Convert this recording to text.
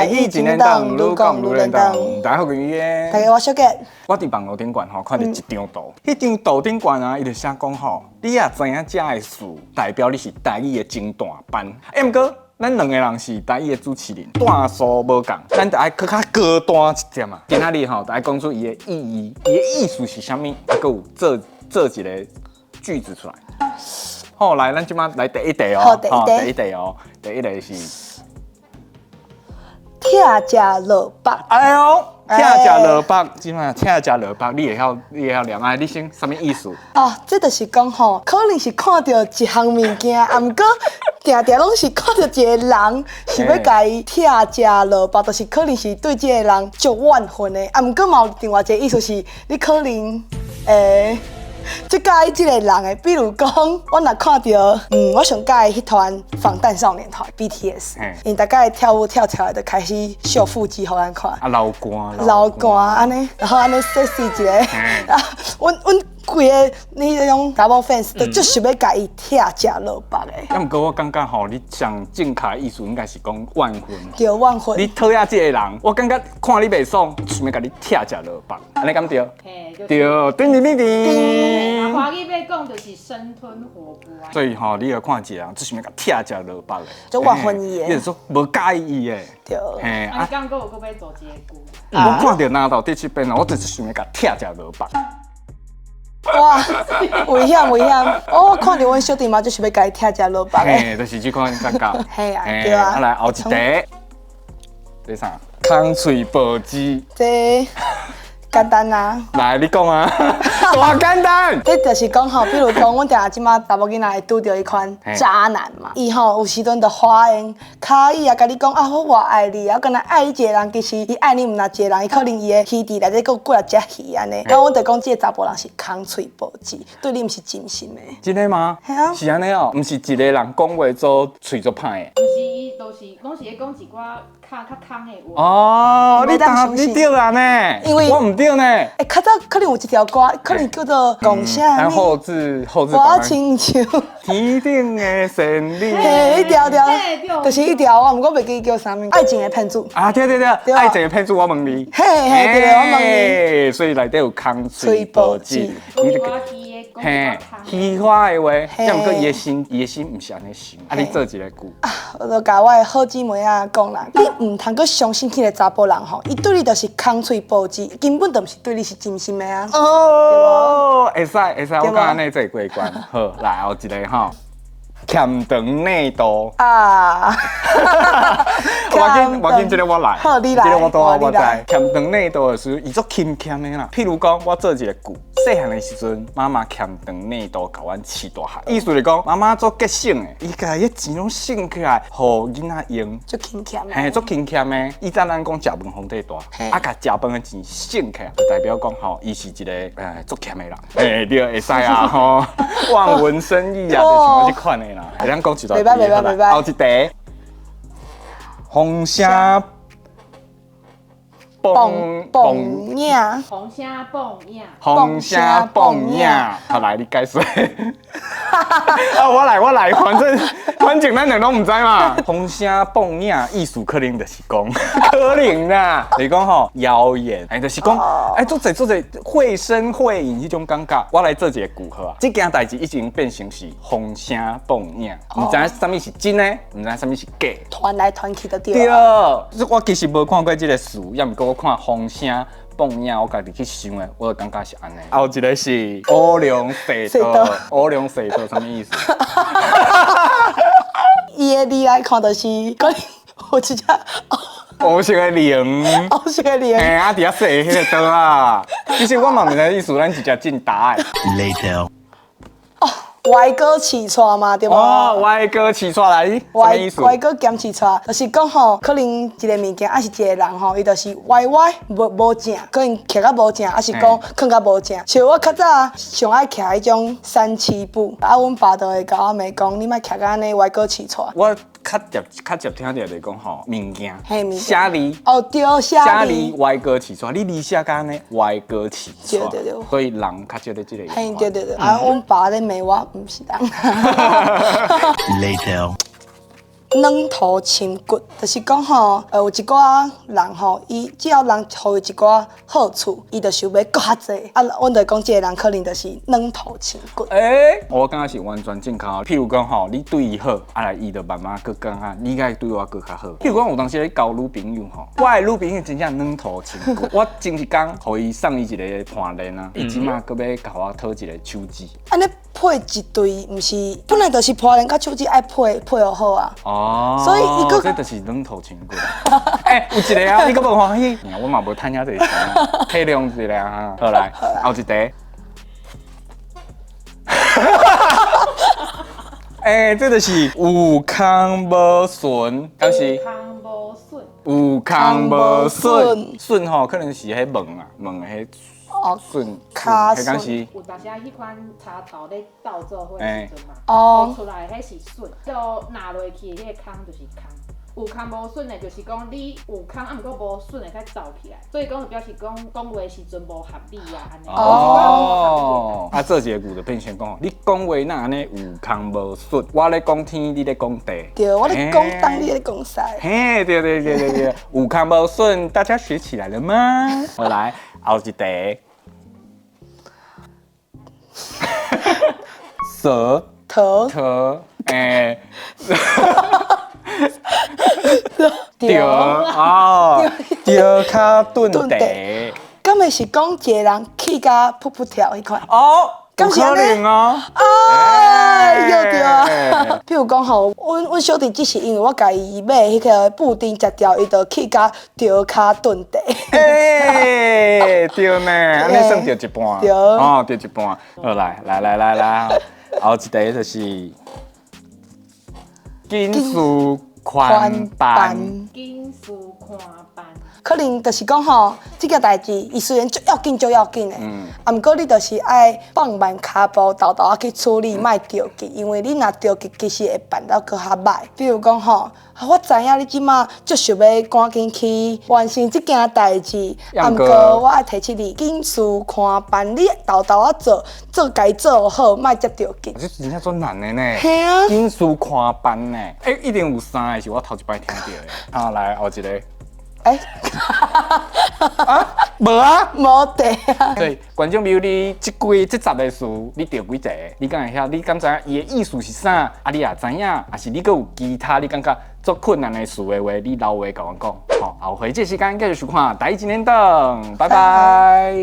台语真认同，愈讲愈认同。大家好，我是大家好，我小杰。我伫网络顶管吼，看到一张图，迄张图顶管啊，伊就写讲吼，你也知影这个事，代表你是台语的精大班。毋过，咱两个人是台语的主持人，段数无共，咱就爱搁较高端一点嘛。今仔日吼，就爱讲出伊的意义，伊的意思是啥物，还佫有做一个句子出来。好，来，咱即马来第一题哦。好，第一题哦，第一题是。拆食落腹。哎呦，拆食落腹，即摆拆食落腹，你会晓念啊？你先什么意思？哦，这就是讲吼，可能是看到一项物件，啊，毋过定定拢是看到一个人是要甲伊拆食落腹，就是可能是对这个人足怨恨的，啊，毋过嘛有另外一个意思是，你可能最介意这个人的，比如讲，我若看到，我上介意迄团防弹少年团 BTS， 因大概跳舞跳起来就开始秀腹肌，互咱看。啊，流汗，流汗安尼，然后安尼 sexy 一个，啊，阮规个你种 double fans 都足想要甲伊拆食落腹的。啊，毋过我感觉吼，你上正确的意思应该是讲怨恨。对，怨恨。你讨厌这个人，我感觉看你袂爽，想要甲你拆食落腹，安尼敢对？嘿，对，叮。华语要讲就是生吞活剥啊。所以吼，你要看一个人，只想要甲拆食落腹的，就怨恨伊的。你就说无介意伊的。对。嘿，啊，你刚刚有搁要做结果？我看到拿到第七遍了，我就是想要甲拆食落腹。哇，危险危险！我看到阮小弟嘛，就是要甲伊拆食落腹的。嘿，就是这款感觉。嘿啊，对啊。来后一题，这啥？空嘴保肌。这简单啊。来，你讲啊，多简单。这就是讲吼，比如讲，阮定下即马查某囡仔会拄着迄款渣男嘛，伊吼有时阵就花言巧语啊，甲你讲啊，我爱你啊，我敢若爱你一个人，其实伊爱你毋若一个人，伊可能伊的鱼池内底佫过来只鱼安尼。然后阮就讲，这个查甫人是空嘴保肌，对你毋是真心的。真的吗？系啊。是安尼哦，毋是一个人讲话做嘴做歹的。毋是，伊都是拢是咧讲一寡较空的话。哦，你对啊呢，因为我毋对呢。较早可能有一条歌，可能叫做讲啥物。后置。我亲像天顶的神女。嘿，一条，就是一条，我毋过袂记叫啥物。爱情的骗子。啊，对，爱情的骗子，我问你。嘿，对，我问你。所以内底有空嘴保肌。嘿，虚华的话，但毋过伊的心毋是安尼想。啊，你做一个句。啊，我就甲我的好姊妹啊讲啦，你毋通阁相信迄个查甫人吼，伊对你就是空嘴保肌，根本就毋是对你是真心的啊。哦，会使，我感觉安尼做过关。好，来后一个吼。欠长内度啊！我紧，这个我来，好，你来，这个我知。欠长内度的时，伊足欠的啦。譬如讲，我做一个句，细汉的时阵，妈妈欠长内度，甲阮饲大汉。意思是讲，妈妈做节省的，伊甲迄钱拢省起来，互囡仔用。足欠的。嘿，足欠的。以前咱讲食饭皇帝大，啊，甲食饭的钱省起来，就代表讲吼，伊是一个足欠的人。嘿，对，会使啊吼，望文生义啊，就是我这款的啦。会咱讲一段。袂歹。后一题，红虾蹦影，红虾蹦影，红虾蹦影。好来，你解说。啊，我来，反正咱两拢唔知嘛。红虾蹦影意思可能就是讲，可能啦，就是讲吼谣言，就是讲，做者绘声绘影迄种感觉。我来做一个句号啊，这件代志已经变成是红虾蹦影，唔知啥物是真的，唔知啥物是假。传来传去就对。对，我其实无看过这个词，也毋过我看风声蹦影，我家己去想的，我就感觉是安尼。后一个是乌龙水道，乌龙水道什么意思？伊的字来看就是可能有一只乌色的龙，乌色的龙。嘿，啊，伫遐说迄个刀啊。其实我嘛毋知意思，咱直接进答案。Later。歪哥起床嘛，对无？哦，歪哥起床来，什么意思？歪哥兼起床，就是讲吼，可能一个物件，还是一个人吼，伊就是歪无正，可能徛到无正，还是讲囥到无正。像我较早上爱徛迄种三七步，啊，阮爸就会甲我妹讲，你莫徛到安尼歪哥起床。我较接听到就是讲吼，物件，写字。哦，对，写字歪哥起床，你字写甲安尼歪哥起床。对。所以人较少咧即个。嘿，对。啊，阮爸咧骂我。唔是当。Later。软土深骨，就是讲吼，有一寡人吼，伊只要人互伊一寡好处，伊就想要搁较济。啊，阮就讲，这个人可能就是软土深骨。我感觉是完全正确。譬如讲吼，你对伊好，啊来伊就慢慢搁感觉你该对我搁较好。譬如讲有当时咧交女朋友吼，我的女朋友真正软土深骨，我前一工互伊送伊一个伴链啊，伊即马搁要甲我讨一个手机。安尼配一对，毋是本来就是伴连甲手机爱配合好啊。哦，所以伊搁这就是软土深骨。有一个啊，你搁无欢喜？我嘛无趁遐济钱啊，体谅一下哈。好来，后一题。这就是有康无顺，但是康无顺，有康无顺，顺吼可能是迄问啊，问迄顺，迄敢是有当时啊，迄款茶豆咧倒做伙的时阵嘛，哦出来迄是顺，就拿落去迄个康就是康。有康无顺的，就是讲你有康，啊，毋过无顺的才走起来，所以讲就表示讲话时阵无合理啊，安尼。啊，做一个句就变成讲，你讲话那安尼有康无顺，我咧讲天，你咧讲地。对，我咧讲东，你咧讲西。嘿，对，有康无顺，大家学起来了吗？好来，后一题。蛇头对哦，对卡顿地，敢会是讲一个人气甲噗噗跳迄款？哦，有可能哦。对啊。譬如讲吼，阮小弟只是因为我家己买迄个布丁食掉，伊就气甲掉卡顿地。对呢，安尼算掉一半。对。哦，掉一半。好来，后一题就是金属宽板。金属宽板。可能就是讲吼，这件代志，伊虽然足要紧的，啊，毋过你就是爱放慢脚步，豆豆去处理，莫着急，因为你若着急，其实会办到搁较歹。比如讲吼，我知影你即马足想要赶紧去完成这件代志，啊，毋过我爱提起你紧事看办，你豆豆啊做该做好，莫则着急。这真正做难的呢。嘿啊，金属宽板呢，一定有三个是我头一摆听到的。好，来后一个。无啊，无地啊。所以观众朋友，你这集的词，你着几个？你敢会晓？你敢知影伊的意思是啥？啊，你也知影？还是你阁有其他你感觉足困难的词的话，你留话甲我讲。好，后回这时间继续收看《大一年灯》，拜拜。